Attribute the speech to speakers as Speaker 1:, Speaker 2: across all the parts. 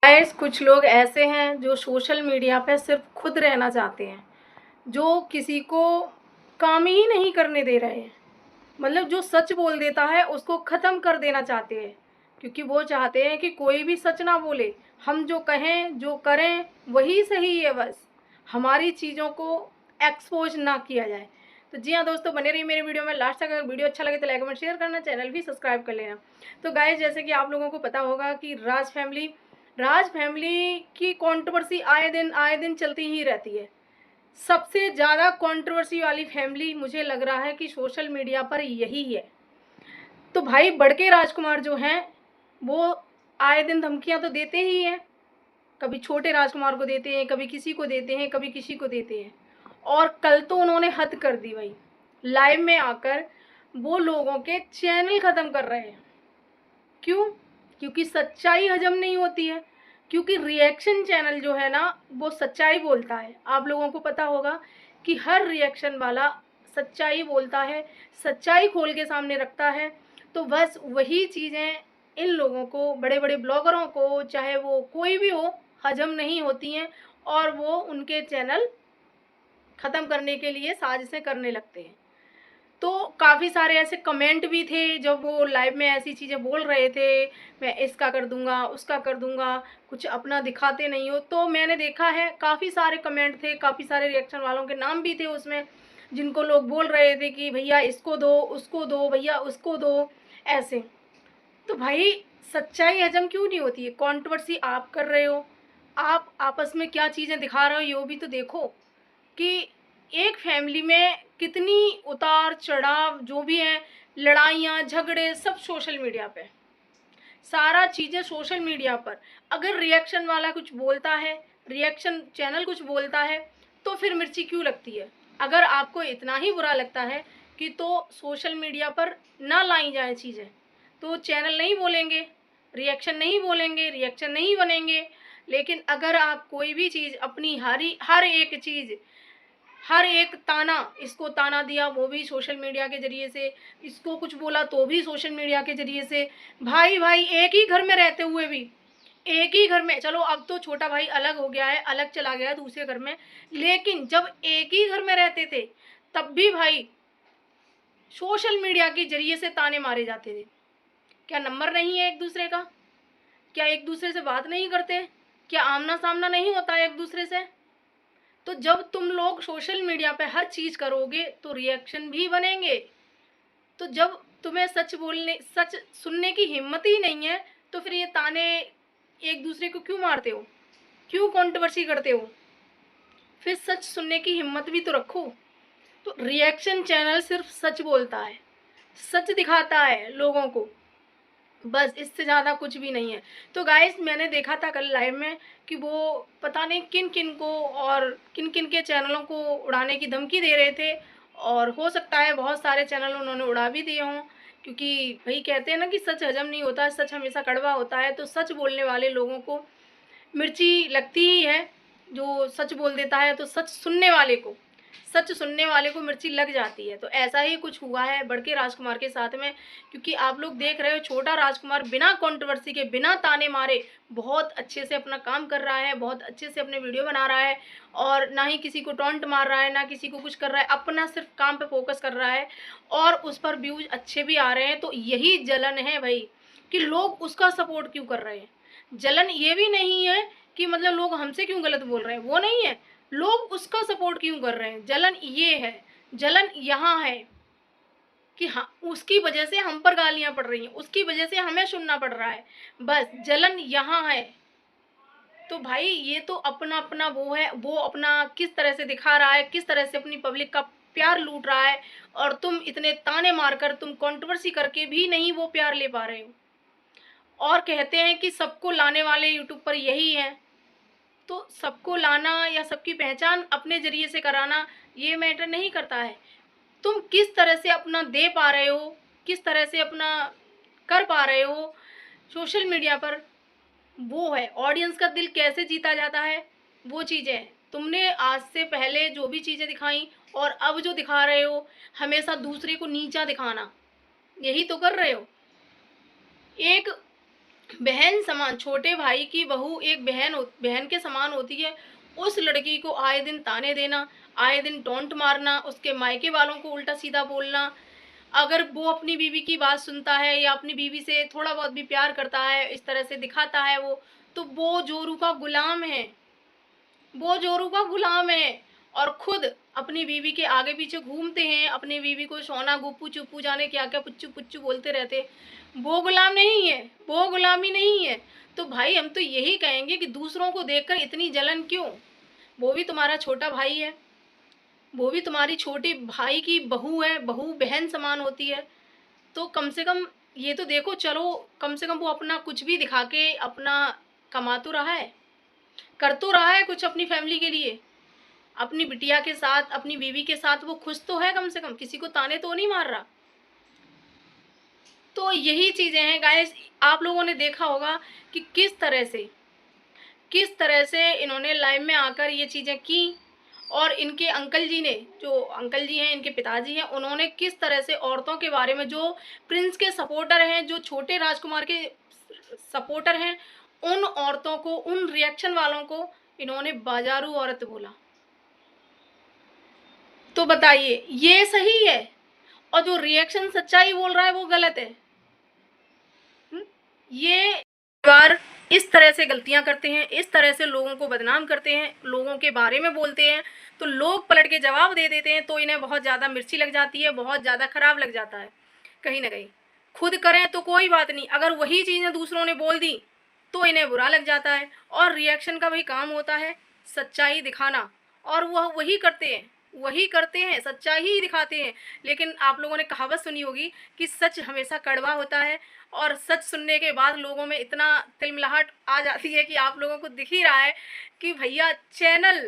Speaker 1: Guys कुछ लोग ऐसे हैं जो सोशल मीडिया पे सिर्फ खुद रहना चाहते हैं, जो किसी को काम ही नहीं करने दे रहे हैं। मतलब जो सच बोल देता है उसको ख़त्म कर देना चाहते हैं, क्योंकि वो चाहते हैं कि कोई भी सच ना बोले। हम जो कहें जो करें वही सही है, बस हमारी चीज़ों को एक्सपोज ना किया जाए। तो जी हाँ दोस्तों, बने रहिए मेरे वीडियो में लास्ट तक। अगर वीडियो अच्छा लगे तो लाइक कमेंट शेयर करना, चैनल भी सब्सक्राइब कर लेना। तो गाइस, जैसे कि आप लोगों को पता होगा कि राज फैमिली की कंट्रोवर्सी आए दिन चलती ही रहती है। सबसे ज़्यादा कंट्रोवर्सी वाली फैमिली मुझे लग रहा है कि सोशल मीडिया पर यही है। तो भाई बड़के राजकुमार जो हैं वो आए दिन धमकियां तो देते ही हैं। कभी छोटे राजकुमार को देते हैं, कभी किसी को देते हैं, कभी किसी को देते हैं। और कल तो उन्होंने हद कर दी भाई, लाइव में आकर वो लोगों के चैनल ख़त्म कर रहे हैं। क्यों? क्योंकि सच्चाई हजम नहीं होती है। क्योंकि रिएक्शन चैनल जो है ना, वो सच्चाई बोलता है। आप लोगों को पता होगा कि हर रिएक्शन वाला सच्चाई बोलता है, सच्चाई खोल के सामने रखता है। तो बस वही चीज़ें इन लोगों को, बड़े बड़े ब्लॉगरों को, चाहे वो कोई भी हो, हजम नहीं होती हैं और वो उनके चैनल ख़त्म करने के लिए साजिशें करने लगते हैं। तो काफ़ी सारे ऐसे कमेंट भी थे जब वो लाइव में ऐसी चीज़ें बोल रहे थे, मैं इसका कर दूंगा, उसका कर दूंगा, कुछ अपना दिखाते नहीं हो। तो मैंने देखा है काफ़ी सारे कमेंट थे, काफ़ी सारे रिएक्शन वालों के नाम भी थे उसमें, जिनको लोग बोल रहे थे कि भैया इसको दो, उसको दो, भैया उसको दो, ऐसे। तो भाई सच्चाई हजम क्यों नहीं होती है? कंट्रोवर्सी आप कर रहे हो, आप आपस में क्या चीज़ें दिखा रहे हो ये भी तो देखो। कि एक फैमिली में कितनी उतार चढ़ाव जो भी है, लड़ाइयाँ झगड़े सब सोशल मीडिया पे, सारा चीज़ें सोशल मीडिया पर। अगर रिएक्शन वाला कुछ बोलता है, रिएक्शन चैनल कुछ बोलता है, तो फिर मिर्ची क्यों लगती है? अगर आपको इतना ही बुरा लगता है कि तो सोशल मीडिया पर ना लाई जाए चीज़ें, तो चैनल नहीं बोलेंगे, रिएक्शन नहीं बोलेंगे, रिएक्शन नहीं बनेंगे। लेकिन अगर आप कोई भी चीज़ अपनी हर एक चीज़, हर एक ताना, इसको ताना दिया वो भी सोशल मीडिया के ज़रिए से, इसको कुछ बोला तो भी सोशल मीडिया के ज़रिए से। भाई एक ही घर में रहते हुए भी, एक ही घर में, चलो अब तो छोटा भाई अलग हो गया है, अलग चला गया है दूसरे घर में, लेकिन जब एक ही घर में रहते थे तब भी भाई सोशल मीडिया के ज़रिए से ताने मारे जाते थे। क्या नंबर नहीं है एक दूसरे का? क्या एक दूसरे से बात नहीं करते? क्या आमना सामना नहीं होता है एक दूसरे से? तो जब तुम लोग सोशल मीडिया पे हर चीज़ करोगे तो रिएक्शन भी बनेंगे। तो जब तुम्हें सच सुनने की हिम्मत ही नहीं है, तो फिर ये ताने एक दूसरे को क्यों मारते हो? क्यों कंट्रोवर्सी करते हो? फिर सच सुनने की हिम्मत भी तो रखो। तो रिएक्शन चैनल सिर्फ सच बोलता है, सच दिखाता है लोगों को, बस इससे ज़्यादा कुछ भी नहीं है। तो गाइस, मैंने देखा था कल लाइव में कि वो पता नहीं किन किन को और किन किन के चैनलों को उड़ाने की धमकी दे रहे थे। और हो सकता है बहुत सारे चैनल उन्होंने उड़ा भी दिए हों, क्योंकि भाई कहते हैं ना कि सच हजम नहीं होता, सच हमेशा कड़वा होता है। तो सच बोलने वाले लोगों को मिर्ची लगती ही है। जो सच बोल देता है तो सच सुनने वाले को मिर्ची लग जाती है। तो ऐसा ही कुछ हुआ है बड़के राजकुमार के साथ में, क्योंकि आप लोग देख रहे हो छोटा राजकुमार बिना कंट्रोवर्सी के, बिना ताने मारे बहुत अच्छे से अपना काम कर रहा है, बहुत अच्छे से अपने वीडियो बना रहा है, और ना ही किसी को टॉन्ट मार रहा है, ना किसी को कुछ कर रहा है, अपना सिर्फ काम पे फोकस कर रहा है और उस पर व्यूज अच्छे भी आ रहे हैं। तो यही जलन है भाई, कि लोग उसका सपोर्ट क्यों कर रहे हैं। जलन ये भी नहीं है कि मतलब लोग हमसे क्यों गलत बोल रहे हैं, वो नहीं है, लोग उसका सपोर्ट क्यों कर रहे हैं। जलन ये है, जलन यहाँ है कि हाँ, उसकी वजह से हम पर गालियां पड़ रही हैं, उसकी वजह से हमें सुनना पड़ रहा है, बस जलन यहाँ है। तो भाई ये तो अपना अपना वो है, वो अपना किस तरह से दिखा रहा है, किस तरह से अपनी पब्लिक का प्यार लूट रहा है, और तुम इतने ताने मारकर, तुम कंट्रोवर्सी करके भी नहीं वो प्यार ले पा रहे हो। और कहते हैं कि सबको लाने वाले यूट्यूब पर यही हैं। तो सबको लाना या सबकी पहचान अपने ज़रिए से कराना ये मैटर नहीं करता है। तुम किस तरह से अपना दे पा रहे हो, किस तरह से अपना कर पा रहे हो सोशल मीडिया पर, वो है। ऑडियंस का दिल कैसे जीता जाता है, वो चीज़ें हैं। तुमने आज से पहले जो भी चीज़ें दिखाई और अब जो दिखा रहे हो, हमेशा दूसरे को नीचा दिखाना, यही तो कर रहे हो। एक बहन समान, छोटे भाई की बहू एक बहन के समान होती है। उस लड़की को आए दिन ताने देना, आए दिन टोंट मारना, उसके मायके वालों को उल्टा सीधा बोलना। अगर वो अपनी बीवी की बात सुनता है या अपनी बीवी से थोड़ा बहुत भी प्यार करता है, इस तरह से दिखाता है वो, तो वो जोरू का गुलाम है, वो जोरू का गुलाम है। और खुद अपनी बीवी के आगे पीछे घूमते हैं, अपनी बीवी को सोना गुप्पू चुप्पू जाने क्या क्या पुच्चू पुच्चू बोलते रहते। वो गुलाम नहीं है, वो गुलामी नहीं है। तो भाई हम तो यही कहेंगे कि दूसरों को देखकर इतनी जलन क्यों? वो भी तुम्हारा छोटा भाई है, वो भी तुम्हारी छोटी भाई की बहू है, बहू बहन समान होती है। तो कम से कम ये तो देखो, चलो कम से कम वो अपना कुछ भी दिखा के अपना कमा तो रहा है, कर तो रहा है कुछ अपनी फैमिली के लिए। अपनी बिटिया के साथ, अपनी बीवी के साथ वो खुश तो है, कम से कम किसी को ताने तो नहीं मार रहा। तो यही चीजें हैं गाइस। आप लोगों ने देखा होगा कि किस तरह से इन्होंने लाइव में आकर ये चीजें की। और इनके अंकल जी ने, जो अंकल जी हैं, इनके पिताजी हैं, उन्होंने किस तरह से औरतों के बारे में, जो प्रिंस के सपोर्टर हैं, जो छोटे राजकुमार के सपोर्टर हैं, उन औरतों को, उन रिएक्शन वालों को इन्होंने बाजारू औरत बोला। तो बताइए ये सही है? और जो रिएक्शन सच्चाई बोल रहा है वो गलत है। ये परिवार इस तरह से गलतियां करते हैं, इस तरह से लोगों को बदनाम करते हैं, लोगों के बारे में बोलते हैं, तो लोग पलट के जवाब दे देते हैं, तो इन्हें बहुत ज़्यादा मिर्ची लग जाती है, बहुत ज़्यादा खराब लग जाता है। कहीं ना कहीं खुद करें तो कोई बात नहीं, अगर वही चीज़ें दूसरों ने बोल दी तो इन्हें बुरा लग जाता है। और रिएक्शन का भी काम होता है सच्चाई दिखाना, और वह वही करते हैं, सच्चाई ही दिखाते हैं। लेकिन आप लोगों ने कहावत सुनी होगी कि सच हमेशा कड़वा होता है। और सच सुनने के बाद लोगों में इतना तिलमिलाहट आ जाती है कि आप लोगों को दिख ही रहा है कि भैया चैनल,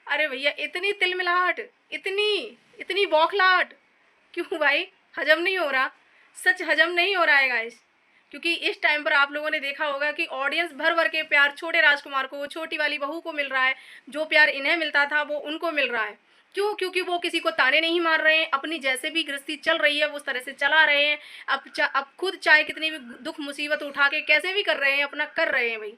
Speaker 1: अरे भैया इतनी तिलमिलाहट, इतनी इतनी बौखलाहट क्यों भाई? हजम नहीं हो रहा, सच हजम नहीं हो रहा है गाइस। क्योंकि इस टाइम पर आप लोगों ने देखा होगा कि ऑडियंस भर भर के प्यार छोटे राजकुमार को, छोटी वाली बहू को मिल रहा है। जो प्यार इन्हें मिलता था वो उनको मिल रहा है। क्यों? क्योंकि वो किसी को ताने नहीं मार रहे हैं, अपनी जैसे भी गृहस्थी चल रही है वो उस तरह से चला रहे हैं। अब खुद चाहे कितनी भी दुख मुसीबत उठा के कैसे भी कर रहे हैं, अपना कर रहे हैं भाई।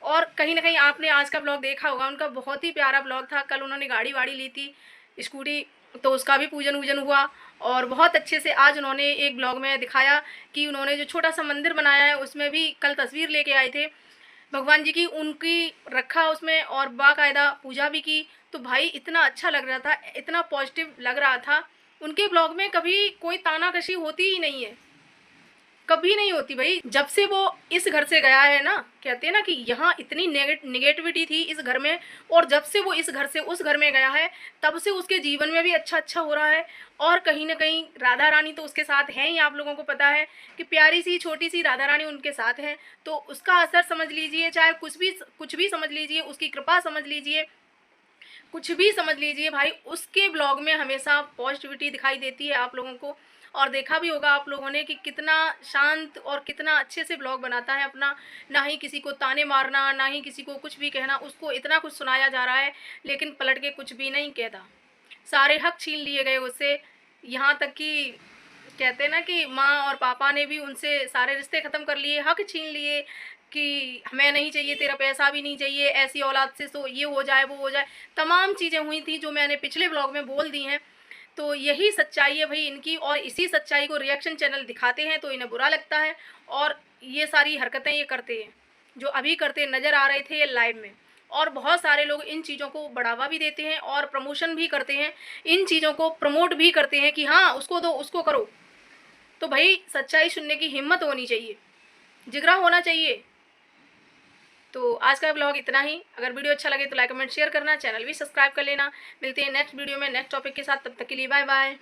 Speaker 1: और कहीं ना कहीं आपने आज का ब्लॉग देखा होगा, उनका बहुत ही प्यारा ब्लॉग था। कल उन्होंने गाड़ी वाड़ी ली थी, स्कूटी, तो उसका भी पूजन वूजन हुआ। और बहुत अच्छे से आज उन्होंने एक ब्लॉग में दिखाया कि उन्होंने जो छोटा सा मंदिर बनाया है उसमें भी कल तस्वीर लेके आए थे भगवान जी की, उनकी रखा उसमें और बाकायदा पूजा भी की। तो भाई इतना अच्छा लग रहा था, इतना पॉजिटिव लग रहा था। उनके ब्लॉग में कभी कोई तानाकशी होती ही नहीं है, कभी नहीं होती भाई। जब से वो इस घर से गया है ना, कहते हैं ना कि यहाँ इतनी नेगेटिविटी थी इस घर में, और जब से वो इस घर से उस घर में गया है तब से उसके जीवन में भी अच्छा अच्छा हो रहा है। और कहीं ना कहीं राधा रानी तो उसके साथ हैं ही, आप लोगों को पता है कि प्यारी सी छोटी सी राधा रानी उनके साथ है। तो उसका असर समझ लीजिए, चाहे कुछ भी समझ लीजिए, उसकी कृपा समझ लीजिए, कुछ भी समझ लीजिए भाई, उसके ब्लॉग में हमेशा पॉजिटिविटी दिखाई देती है आप लोगों को। और देखा भी होगा आप लोगों ने कि कितना शांत और कितना अच्छे से ब्लॉग बनाता है अपना। ना ही किसी को ताने मारना, ना ही किसी को कुछ भी कहना, उसको इतना कुछ सुनाया जा रहा है लेकिन पलट के कुछ भी नहीं कहता। सारे हक छीन लिए गए उससे, यहाँ तक कि कहते हैं ना कि माँ और पापा ने भी उनसे सारे रिश्ते ख़त्म कर लिए, हक छीन लिए कि हमें नहीं चाहिए, तेरा पैसा भी नहीं चाहिए, ऐसी औलाद से तो ये हो जाए वो हो जाए। तमाम चीज़ें हुई थी जो मैंने पिछले ब्लॉग में बोल दी हैं। तो यही सच्चाई है भाई इनकी, और इसी सच्चाई को रिएक्शन चैनल दिखाते हैं तो इन्हें बुरा लगता है। और ये सारी हरकतें ये करते हैं जो अभी करते नज़र आ रहे थे ये लाइव में। और बहुत सारे लोग इन चीज़ों को बढ़ावा भी देते हैं और प्रमोशन भी करते हैं, इन चीज़ों को प्रमोट भी करते हैं कि हाँ उसको दो, उसको करो। तो भाई सच्चाई सुनने की हिम्मत होनी चाहिए, जिगरा होना चाहिए। तो आज का ब्लॉग इतना ही। अगर वीडियो अच्छा लगे तो लाइक कमेंट शेयर करना, चैनल भी सब्सक्राइब कर लेना। मिलते हैं नेक्स्ट वीडियो में नेक्स्ट टॉपिक के साथ, तब तक के लिए बाय बाय।